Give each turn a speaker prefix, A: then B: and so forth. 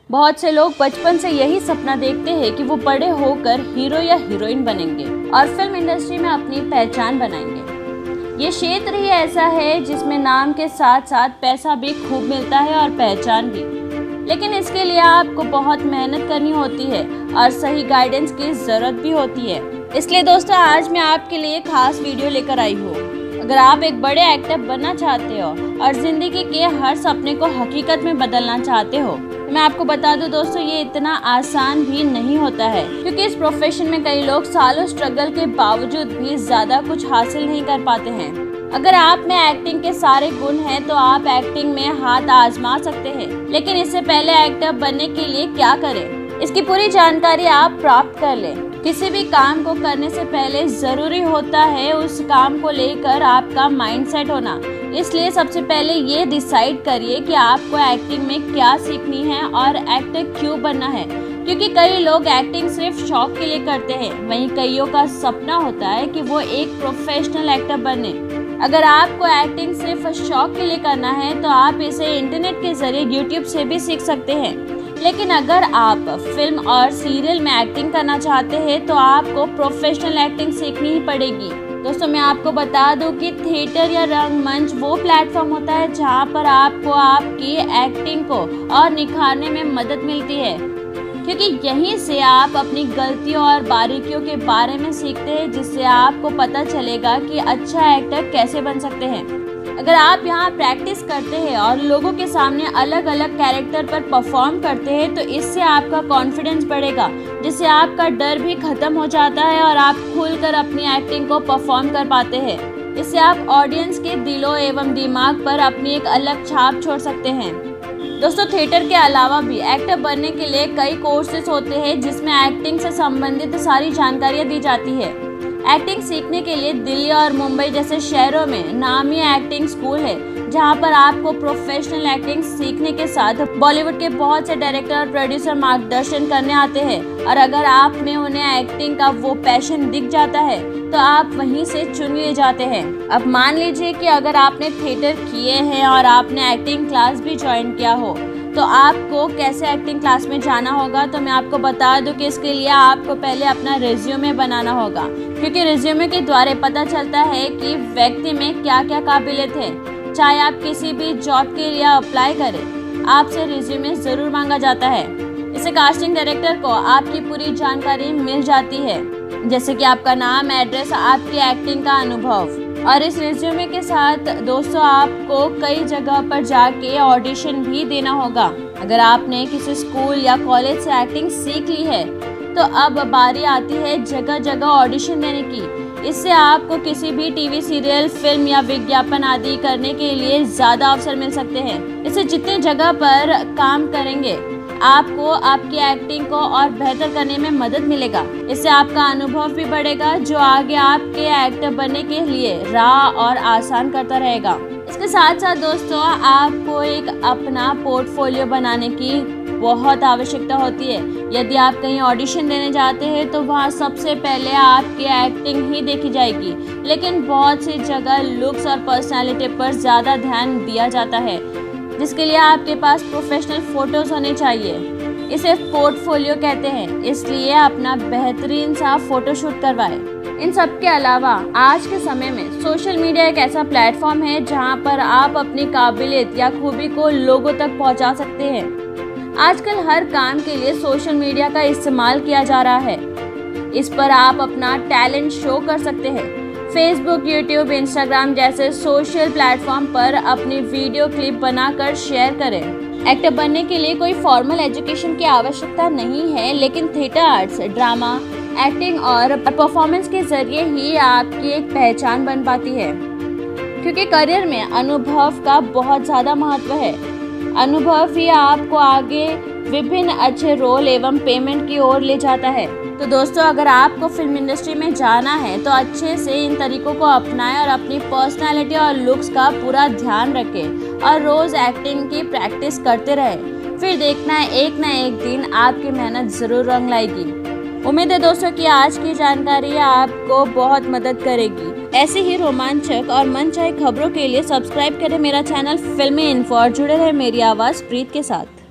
A: बहुत से लोग बचपन से यही सपना देखते हैं कि वो बड़े होकर हीरो या हीरोइन बनेंगे और फिल्म इंडस्ट्री में अपनी पहचान बनाएंगे। ये क्षेत्र ही ऐसा है जिसमें नाम के साथ साथ पैसा भी खूब मिलता है और पहचान भी, लेकिन इसके लिए आपको बहुत मेहनत करनी होती है और सही गाइडेंस की ज़रूरत भी होती है। इसलिए दोस्तों, आज मैं आपके लिए खास वीडियो लेकर आई हूँ। अगर आप एक बड़े एक्टर बनना चाहते हो और ज़िंदगी के हर सपने को हकीकत में बदलना चाहते हो, तो मैं आपको बता दूं दोस्तों, ये इतना आसान भी नहीं होता है, क्योंकि इस प्रोफेशन में कई लोग सालों स्ट्रगल के बावजूद भी ज़्यादा कुछ हासिल नहीं कर पाते हैं। अगर आप में एक्टिंग के सारे गुण हैं तो आप एक्टिंग में हाथ आजमा सकते हैं, लेकिन इससे पहले एक्टर बनने के लिए क्या करें, इसकी पूरी जानकारी आप प्राप्त कर लें। किसी भी काम को करने से पहले ज़रूरी होता है उस काम को लेकर आपका माइंडसेट होना। इसलिए सबसे पहले ये डिसाइड करिए कि आपको एक्टिंग में क्या सीखनी है और एक्टर क्यों बनना है, क्योंकि कई लोग एक्टिंग सिर्फ शौक के लिए करते हैं, वहीं कईयों का सपना होता है कि वो एक प्रोफेशनल एक्टर बने। अगर आपको एक्टिंग सिर्फ शौक के लिए करना है तो आप इसे इंटरनेट के जरिए यूट्यूब से भी सीख सकते हैं, लेकिन अगर आप फिल्म और सीरियल में एक्टिंग करना चाहते हैं तो आपको प्रोफेशनल एक्टिंग सीखनी ही पड़ेगी। दोस्तों, मैं आपको बता दूं कि थिएटर या रंगमंच वो प्लेटफॉर्म होता है जहां पर आपको आपकी एक्टिंग को और निखारने में मदद मिलती है, क्योंकि यहीं से आप अपनी गलतियों और बारीकियों के बारे में सीखते हैं, जिससे आपको पता चलेगा कि अच्छा एक्टर कैसे बन सकते हैं। अगर आप यहाँ प्रैक्टिस करते हैं और लोगों के सामने अलग अलग कैरेक्टर पर परफॉर्म करते हैं तो इससे आपका कॉन्फिडेंस बढ़ेगा, जिससे आपका डर भी खत्म हो जाता है और आप खुलकर अपनी एक्टिंग को परफॉर्म कर पाते हैं। इससे आप ऑडियंस के दिलों एवं दिमाग पर अपनी एक अलग छाप छोड़ सकते हैं। दोस्तों, थिएटर के अलावा भी एक्टर बनने के लिए कई कोर्सेज होते हैं जिसमें एक्टिंग से संबंधित सारी जानकारियाँ दी जाती है। एक्टिंग सीखने के लिए दिल्ली और मुंबई जैसे शहरों में नामी एक्टिंग स्कूल है, जहां पर आपको प्रोफेशनल एक्टिंग सीखने के साथ बॉलीवुड के बहुत से डायरेक्टर और प्रोड्यूसर मार्गदर्शन करने आते हैं, और अगर आप में उन्हें एक्टिंग का वो पैशन दिख जाता है तो आप वहीं से चुन लिए जाते हैं। अब मान लीजिए कि अगर आपने थिएटर किए हैं और आपने एक्टिंग क्लास भी ज्वाइन किया हो, तो आपको कैसे एक्टिंग क्लास में जाना होगा, तो मैं आपको बता दूं कि इसके लिए आपको पहले अपना रिज्यूमे बनाना होगा, क्योंकि रिज्यूमे के द्वारा पता चलता है कि व्यक्ति में क्या क्या काबिलियत है। चाहे आप किसी भी जॉब के लिए अप्लाई करें, आपसे रिज्यूमे ज़रूर मांगा जाता है। इससे कास्टिंग डायरेक्टर को आपकी पूरी जानकारी मिल जाती है, जैसे कि आपका नाम, एड्रेस, आपकी एक्टिंग का अनुभव। और इस रिज्यूमे के साथ दोस्तों आपको कई जगह पर जाके ऑडिशन भी देना होगा। अगर आपने किसी स्कूल या कॉलेज से एक्टिंग सीख ली है तो अब बारी आती है जगह जगह ऑडिशन देने की। इससे आपको किसी भी टीवी सीरियल, फिल्म या विज्ञापन आदि करने के लिए ज़्यादा अवसर मिल सकते हैं। इससे जितने जगह पर काम करेंगे आपको आपकी एक्टिंग को और बेहतर करने में मदद मिलेगा। इससे आपका अनुभव भी बढ़ेगा, जो आगे आपके एक्टर बनने के लिए राह और आसान करता रहेगा। इसके साथ साथ दोस्तों आपको एक अपना पोर्टफोलियो बनाने की बहुत आवश्यकता होती है। यदि आप कहीं ऑडिशन देने जाते हैं तो वहाँ सबसे पहले आपकी एक्टिंग ही देखी जाएगी, लेकिन बहुत सी जगह लुक्स और पर्सनैलिटी पर ज़्यादा ध्यान दिया जाता है, जिसके लिए आपके पास प्रोफेशनल फोटोज होने चाहिए। इसे पोर्टफोलियो कहते हैं, इसलिए अपना बेहतरीन सा फोटोशूट करवाएं। इन सब के अलावा आज के समय में सोशल मीडिया एक ऐसा प्लेटफॉर्म है जहां पर आप अपनी काबिलियत या खूबी को लोगों तक पहुंचा सकते हैं। आजकल हर काम के लिए सोशल मीडिया का इस्तेमाल किया जा रहा है। इस पर आप अपना टैलेंट शो कर सकते हैं। फेसबुक, यूट्यूब, इंस्टाग्राम जैसे सोशल प्लेटफॉर्म पर अपनी वीडियो क्लिप बनाकर शेयर करें। एक्टर बनने के लिए कोई फॉर्मल एजुकेशन की आवश्यकता नहीं है, लेकिन थिएटर आर्ट्स, ड्रामा, एक्टिंग और परफॉर्मेंस के जरिए ही आपकी एक पहचान बन पाती है, क्योंकि करियर में अनुभव का बहुत ज़्यादा महत्व है। अनुभव ही आपको आगे विभिन्न अच्छे रोल एवं पेमेंट की ओर ले जाता है। तो दोस्तों, अगर आपको फिल्म इंडस्ट्री में जाना है तो अच्छे से इन तरीकों को अपनाएं और अपनी पर्सनालिटी और लुक्स का पूरा ध्यान रखें और रोज़ एक्टिंग की प्रैक्टिस करते रहें। फिर देखना है एक ना एक दिन आपकी मेहनत ज़रूर रंग लाएगी। उम्मीद है दोस्तों कि आज की जानकारी आपको बहुत मदद करेगी। ऐसे ही रोमांचक और मनचाही खबरों के लिए सब्सक्राइब करें मेरा चैनल फिल्मी इन्फो और जुड़े रहे मेरी आवाज़ प्रीत के साथ।